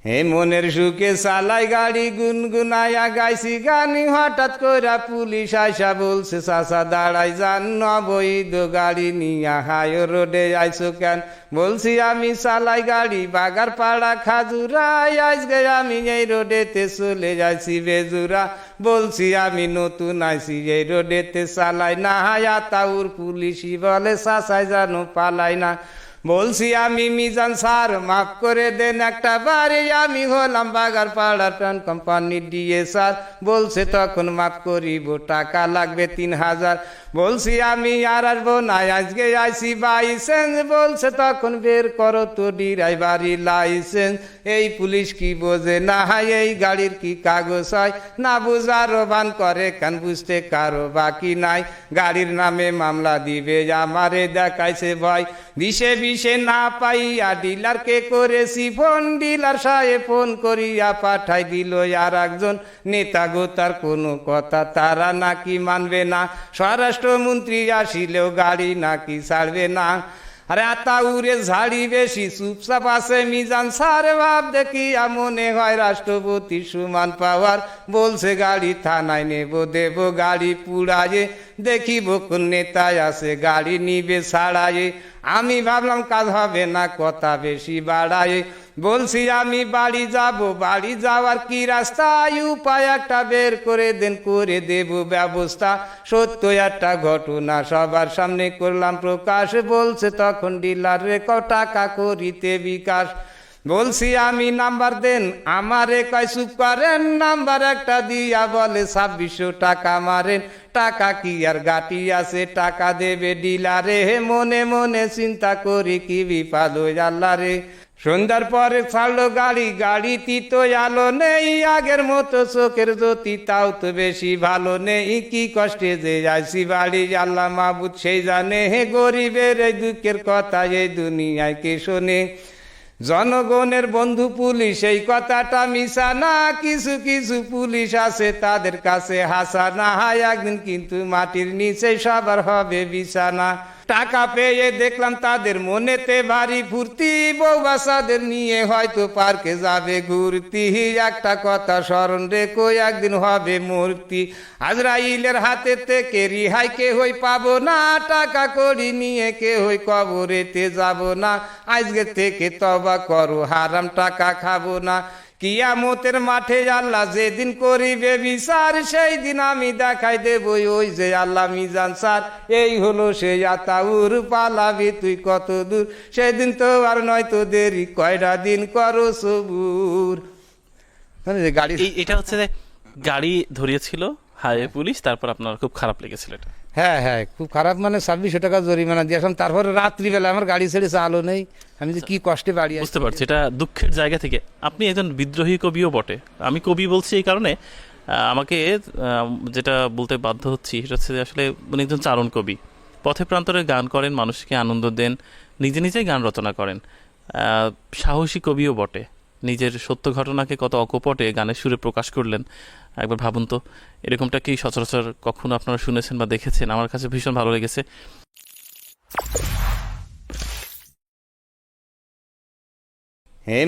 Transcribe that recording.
হে মনের সুখে চালাই গাড়ি গুনগুনাইয়া গাইছি গানি, হঠাৎ কইরা পুলিশ আইসা বলছে চাচা দাঁড়াই যান, অবৈধ গাড়ি নিয়া হাই রোডে আইসো কেন? বলছি আমি চালাই গাড়ি বাগার পাড়া খাজুরাই, আজকে আমি এই রোডেতে চলে যাইছি বেজুরা। বলছি আমি নতুন আইছি এই রোডেতে চালাই না, আতাউর পুলিশই বলে চাচাই জানো পালাই না। বলছি আমি মিজান স্যার মাফ করে দেন একটা বারে, আমি হলাম বাগার পাড়া ট্রান কোম্পানির ডিএ স্যার। বলছে তখন মাফ করিব টাকা লাগবে 3000। বলছি আমি আর আসবো না আজকে আইসি বাইসেন্স। বলছে তখন বের করো তো ড্রাইভারি লাইসেন্স। এই পুলিশ কি বোঝে না, এই গাড়ির কি কাগজ হয় না, বুঝারও বান করে কান বুঝতে কারো বাকি নাই। গাড়ির নামে মামলা দিবে আমারে দেখাইছে ভয়, বিষে বিষে না পাইয়া ডিলারকে করেছি ফোন। ডিলার সাহেব ফোন করিয়া পাঠাই দিল আর একজন নেতা গো, তার কোনো কথা তারা নাকি মানবে না। স্বরাষ্ট্রমন্ত্রী আসিলেও গাড়ি নাকি ছাড়বে না। আরে আতাউরে ঝাড়ি বেশি চুপচাপ আছে মিজান স্যার, ভাব দেখিয়া মনে হয় রাষ্ট্রপতি সমান পাওয়ার। বলছে গাড়ি থানায় নেব দেব গাড়ি পুড়ায়ে, দেখিব কোন নেতায় আছে গাড়ি নিবে ছাড়ায়ে। আমি ভাবলাম কাজ হবে না কথা বেশি বাড়ায়ে। বলছি আমি বাড়ি যাব, বাড়ি যাওয়ার কি রাস্তা, উপায় একটা বের করে দেন করে দেব ব্যবস্থা। সত্য একটা ঘটনা সবার সামনে করলাম প্রকাশ। বলছে তখন ডিলার রে টাকা করিতে বিকাশ। বলছি আমি নাম্বার দেন আমারে, কয় চুপ করেন। নাম্বার একটা দিয়া বলে 2600 টাকা মারেন। টাকা কি আর গাটি আছে, টাকা দেবে ডিলারে। মনে মনে চিন্তা করি কি বিপদ আল্লাহ রে। সন্ধ্যার পরে ছাড়লো গাড়ি, গাড়িতে তো আলো নেই আগের মতো চোখের জ্যোতি, তাও তো বেশি ভালো নেই। কি কষ্টে যে আইসি বাড়ি আল্লাহ মাবুদ সেই জানে। হে গরিবের এই দুঃখের কথা এই দুনিয়ায় কে শোনে? জনগণের বন্ধু পুলিশ এই কথাটা মিশা না, কিছু কিছু পুলিশ আছে তাদের কাছে হাসা না। একদিন কিন্তু মাটির নিচে সবার হবে বিছানা। টাকা পেয়ে দেখলাম তাদের মনেতে ভারী ফুর্তি, বউ বাচ্চাদের নিয়ে হয়তো পার্কে যাবে ঘুরতি। একটা কথা স্মরণ রেখো একদিন হবে মূর্তি, আজরাইলের হাতে থেকে রিহাই কেহই পাবো না। টাকা করি নিয়ে কেহই কবরেতে যাব না, আজকে থেকে তওবা করো হারাম টাকা খাবো না। কিয়ামতের মাঠে আল্লাহ যেদিন করিবে বিচার, সেই দিন আমি দেখাই দেব ওই যে আল্লাহ মিজান স্যার। এই হলো সেই আতাউর, পালাবি তুই কত দূর, সেদিন তো আর নয় তো দেরি, কয়টা দিন করো সবুর। গাড়ি এটা হচ্ছে যে গাড়ি ধরিয়েছিল হাইওয়ে পুলিশ, তারপর আপনার খুব খারাপ লেগেছিল এটা? হ্যাঁ হ্যাঁ, খুব খারাপ। মানে 2600 টাকা জরিমানা দিয়েছিলাম। তারপরে রাত্রিবেলা আমার গাড়ি ছেড়েছে, আলো নেই। আমি যে কি কষ্টে বাড়ি বুঝতে পারছি, এটা দুঃখের জায়গা থেকে। আপনি একজন বিদ্রোহী কবিও বটে। আমি কবি বলছি এই কারণে, আমাকে যেটা বলতে বাধ্য হচ্ছি সেটা হচ্ছে যে আসলে উনি একজন চারণ কবি। পথে প্রান্তরে গান করেন, মানুষকে আনন্দ দেন, নিজে নিজেই গান রচনা করেন। সাহসী কবিও বটে। নিজের সত্য ঘটনাকে কত অকপটে গানের সুরে প্রকাশ করলেন। একবার ভাবুন তো, এরকমটা কি সচরাচর কখনো আপনারা শুনেছেন বা দেখেছেন? আমার কাছে ভীষণ ভালো লেগেছে। হে